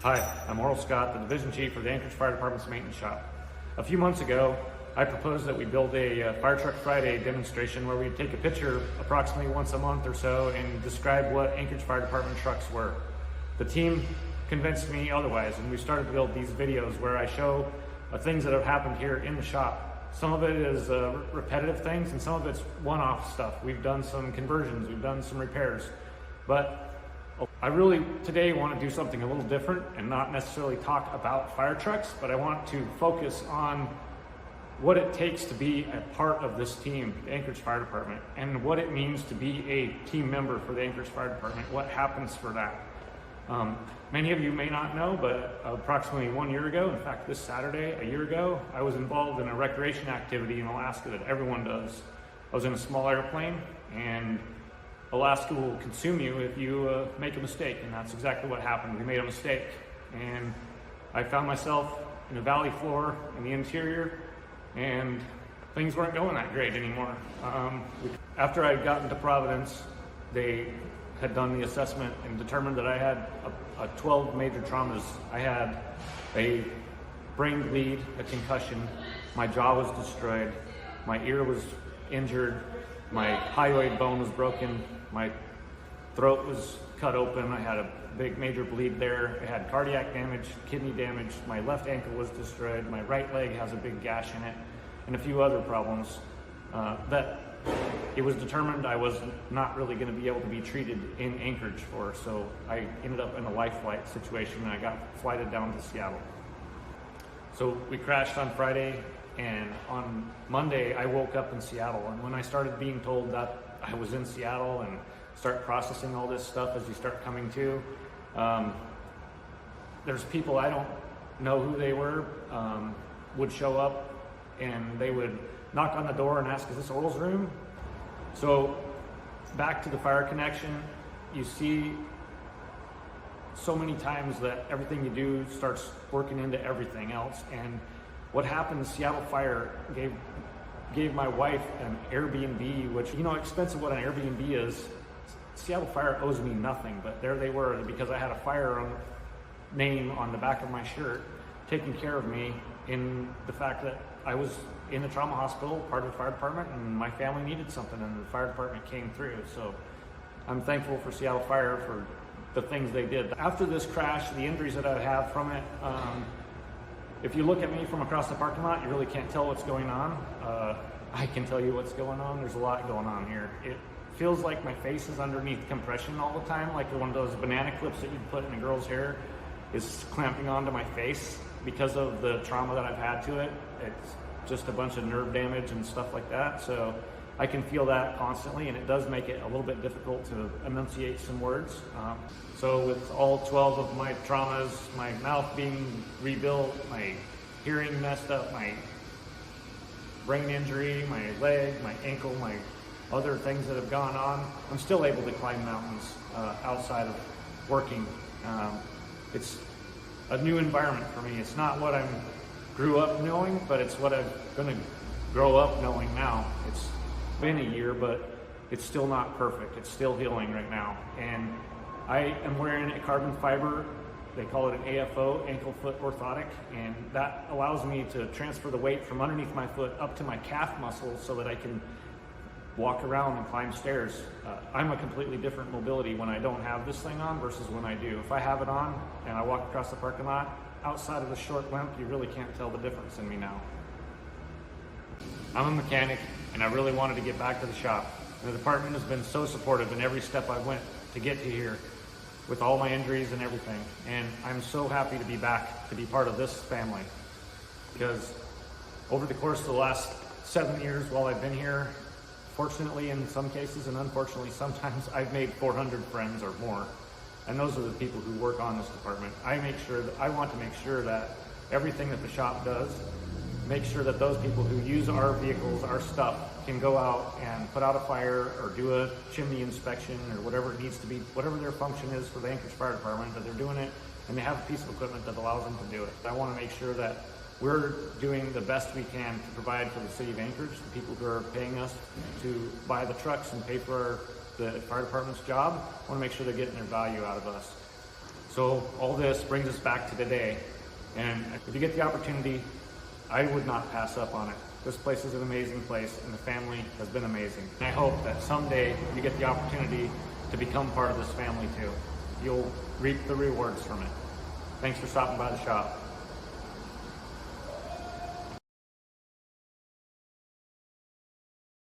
Hi, I'm Oral Scott, the Division Chief for the Anchorage Fire Department's maintenance shop. A few months ago, I proposed that we build a Fire Truck Friday demonstration where we'd take a picture approximately once a month or so and describe what Anchorage Fire Department trucks were. The team convinced me otherwise, and we started to build these videos where I show things that have happened here in the shop. Some of it is repetitive things, and some of it's one-off stuff. We've done some conversions, we've done some repairs, but I really today want to do something a little different and not necessarily talk about fire trucks, but I want to focus on what it takes to be a part of this team, the Anchorage Fire Department, and what it means to be a team member for the Anchorage Fire Department, what happens for that. Many of you may not know, but approximately 1 year ago, in fact this Saturday, a year ago, I was involved in a recreation activity in Alaska that everyone does. I was in a small airplane, and Alaska will consume you if you make a mistake, and that's exactly what happened. We made a mistake, and I found myself in a valley floor in the interior, and things weren't going that great anymore. After I'd gotten to Providence, they had done the assessment and determined that I had 12 major traumas. I had a brain bleed, a concussion, my jaw was destroyed, my ear was injured, my hyoid bone was broken, my throat was cut open, I had a big major bleed there, I had cardiac damage, kidney damage, my left ankle was destroyed, my right leg has a big gash in it, and a few other problems that it was determined I was not really going to be able to be treated in Anchorage for, so I ended up in a life flight situation and I got flighted down to Seattle. So we crashed on Friday, and on Monday I woke up in Seattle, and when I started being told that I was in Seattle and start processing all this stuff as you start coming to, there's people I don't know who they were, would show up and they would knock on the door and ask, is this Oral's room? So back to the fire connection, you see so many times that everything you do starts working into everything else. And what happened, Seattle Fire gave my wife an Airbnb, which, you know how expensive what an Airbnb is. Seattle Fire owes me nothing, but there they were because I had a fire name on the back of my shirt taking care of me in the fact that I was in a trauma hospital, part of the fire department, and my family needed something, and the fire department came through. So I'm thankful for Seattle Fire for the things they did. After this crash, the injuries that I have from it, if you look at me from across the parking lot, you really can't tell what's going on. I can tell you what's going on. There's a lot going on here. It feels like my face is underneath compression all the time, like one of those banana clips that you put in a girl's hair is clamping onto my face because of the trauma that I've had to it. It's just a bunch of nerve damage and stuff like that. So I can feel that constantly, and it does make it a little bit difficult to enunciate some words. So with all 12 of my traumas, my mouth being rebuilt, my hearing messed up, my brain injury, my leg, my ankle, my other things that have gone on, I'm still able to climb mountains outside of working. It's a new environment for me. It's not what I grew up knowing, but it's what I'm going to grow up knowing now. It's been a year, but it's still not perfect. It's still healing right now. And I am wearing a carbon fiber, they call it an AFO, ankle foot orthotic, and that allows me to transfer the weight from underneath my foot up to my calf muscles so that I can walk around and climb stairs. I'm a completely different mobility when I don't have this thing on versus when I do. If I have it on and I walk across the parking lot, outside of the short limp, you really can't tell the difference in me now. I'm a mechanic, and I really wanted to get back to the shop. And the department has been so supportive in every step I went to get to here with all my injuries and everything. And I'm so happy to be back, to be part of this family. Because over the course of the last 7 years while I've been here, fortunately in some cases and unfortunately sometimes, I've made 400 friends or more. And those are the people who work on this department. I want to make sure that everything that the shop does, make sure that those people who use our vehicles, our stuff, can go out and put out a fire or do a chimney inspection or whatever it needs to be, whatever their function is for the Anchorage Fire Department, that they're doing it and they have a piece of equipment that allows them to do it. I want to make sure that we're doing the best we can to provide for the city of Anchorage, the people who are paying us to buy the trucks and pay for the fire department's job. I want to make sure they're getting their value out of us. So all this brings us back to today. And if you get the opportunity, I would not pass up on it. This place is an amazing place, and the family has been amazing. And I hope that someday you get the opportunity to become part of this family too. You'll reap the rewards from it. Thanks for stopping by the shop.